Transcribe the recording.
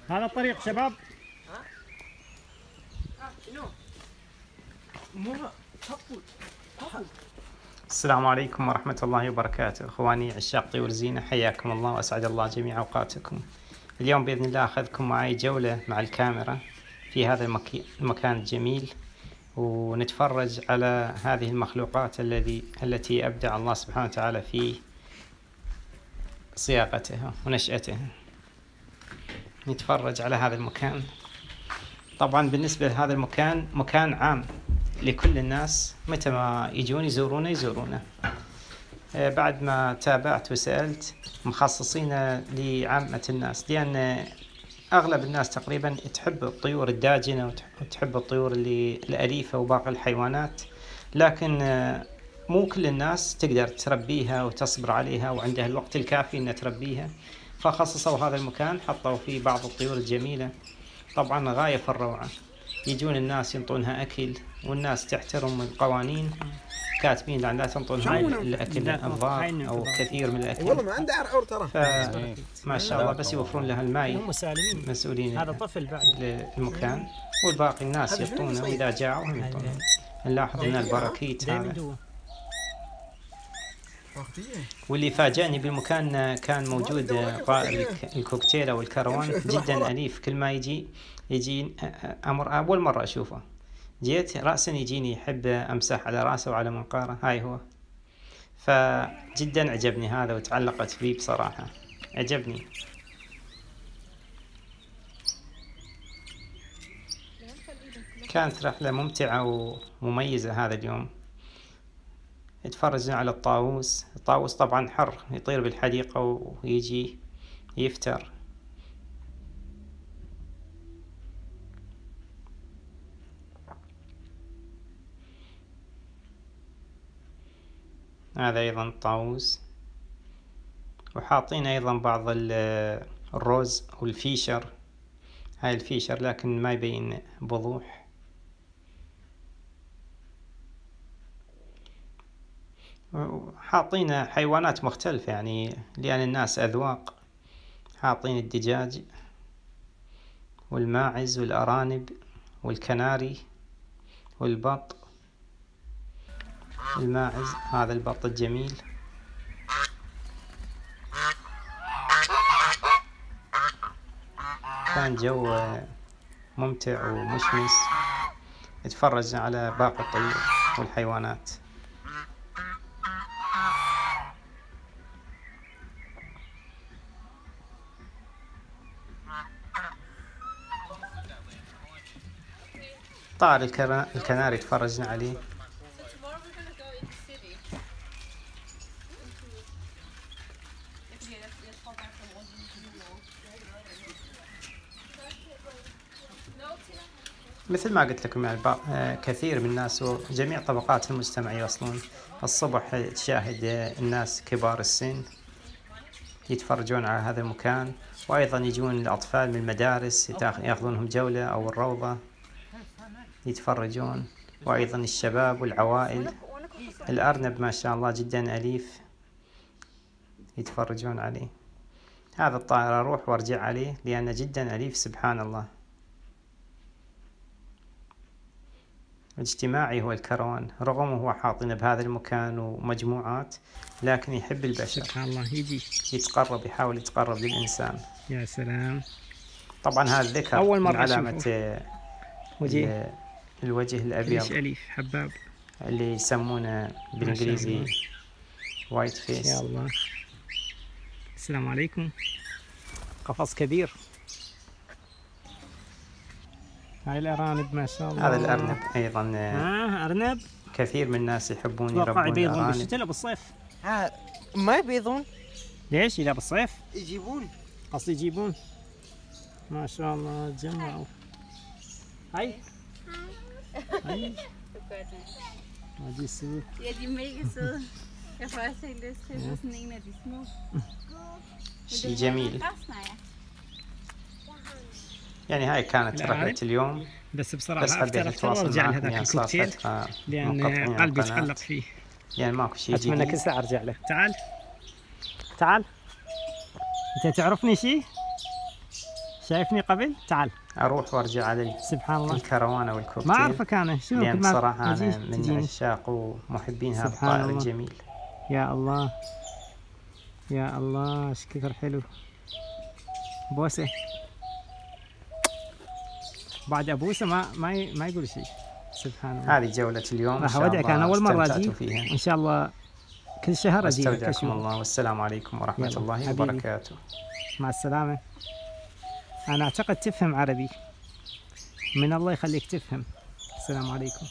هذا الطريق شباب. السلام عليكم ورحمة الله وبركاته. إخواني عشاق طيور زينة، حياكم الله وأسعد الله جميع أوقاتكم. اليوم بإذن الله أخذكم معي جولة مع الكاميرا في هذا المكان الجميل، ونتفرج على هذه المخلوقات التي أبدع الله سبحانه وتعالى في صياغتها ونشأتها. نتفرج على هذا المكان. طبعا بالنسبة لهذا المكان مكان عام لكل الناس، متى ما يجون يزورونه. بعد ما تابعت وسألت مخصصين لعامة الناس، لأن أغلب الناس تقريبا تحب الطيور الداجنة وتحب الطيور الأليفة وباقي الحيوانات، لكن مو كل الناس تقدر تربيها وتصبر عليها وعندها الوقت الكافي أن تربيها، فخصصوا هذا المكان، حطوا فيه بعض الطيور الجميلة. طبعا غاية في الروعة. يجون الناس ينطونها أكل، والناس تحترم القوانين، كاتبين لا تنطون هاي الأكل الضار أو كثير من الأكل. والله ما عنده عرعور ترى. ما شاء الله بس يوفرون لها الماء، مسؤولين هذا طفل بعد المكان، والباقي الناس يعطونه وإذا جاعوا هم يعطونه. نلاحظ من البراكيت هذا. واللي فاجأني بالمكان كان موجود طائر الكوكتيل أو الكروان، جدا أليف. كل ما يجي أمر أول مرة أشوفه، جيت رأسا يجيني يحب أمسح على رأسه وعلى منقاره، هاي هو. فجدا عجبني هذا وتعلقت فيه بصراحة، عجبني. كانت رحلة ممتعة ومميزة هذا اليوم. اتفرجنا على الطاووس. الطاووس طبعا حر، يطير بالحديقة ويجي يفتر. هذا أيضا الطاووس، وحاطين أيضا بعض الروز والفيشر. هاي الفيشر لكن ما يبين بوضوح. حاطين حيوانات مختلفة يعني لأن الناس أذواق. حاطين الدجاج والماعز والأرانب والكناري والبط. الماعز، هذا البط الجميل. كان جو ممتع ومشمس. اتفرجنا على باقي الطيور والحيوانات. طائر الكناري تفرجنا عليه. مثل ما قلت لكم يعني كثير من الناس وجميع طبقات المجتمع يوصلون الصبح تشاهد الناس كبار السن يتفرجون على هذا المكان، وأيضا يجون الأطفال من المدارس ياخذونهم جولة أو الروضة يتفرجون، وأيضا الشباب والعوائل. الأرنب ما شاء الله جدا أليف يتفرجون عليه. هذا الطائر أروح وارجع عليه لأنه جدا أليف سبحان الله. اجتماعي هو الكروان، رغم هو حاطينه بهذا المكان ومجموعات، لكن يحب البشر. سبحان الله، يجي يتقرب، يحاول يتقرب للإنسان. يا سلام. طبعا هذا الذكر أول مرة من علامة الوجه الأبيض، ليش أليف حباب، اللي يسمونه بالإنجليزي وايت فيس. يا الله. السلام عليكم. قفص كبير. هاي الأرانب ما شاء الله. هذا الأرنب أيضا أرنب. كثير من الناس يحبون يربون يبيضون أرانب. بالشتاء ولا بالصيف؟ ما يبيضون. ليش؟ إذا بالصيف يجيبون. قصدي يجيبون. ما شاء الله تجمعوا. هاي هاي Ja, de er mega søde. Jeg får også helt lyst til at sådan en af de små. شيء جميل. يعني هاي كانت رحلة اليوم، بس بصراحة بس حبيت أتواصل وارجع معكم لهذاك يعني صار الكوكتيل فترة لأن قلبي تعلق فيه. يعني ماكو شيء أتمنى جديد. كل ساعة أرجع له. تعال تعال انت تعرفني شيء؟ شايفني قبل؟ تعال. اروح وارجع على سبحان الله. الكروانه والكوكتيل. ما اعرفك انا، شنو لأن كل ما بصراحه انا أجي من تجيني. عشاق ومحبين هذا سبحان الطائر الله. الجميل. يا الله يا الله، ايش كثر حلو. بوسه. بعد ابوسه ما يقول شيء. سبحان الله. هذه جولة اليوم إن راح شاء اودعك، الله انا اول مره استمتعتوا اجي فيها. ان شاء الله كل شهر اجي لك استودعكم اشوف. الله والسلام عليكم ورحمة يلا، الله حبيبي. وبركاته. مع السلامه. انا اعتقد تفهم عربي. من الله يخليك تفهم. السلام عليكم.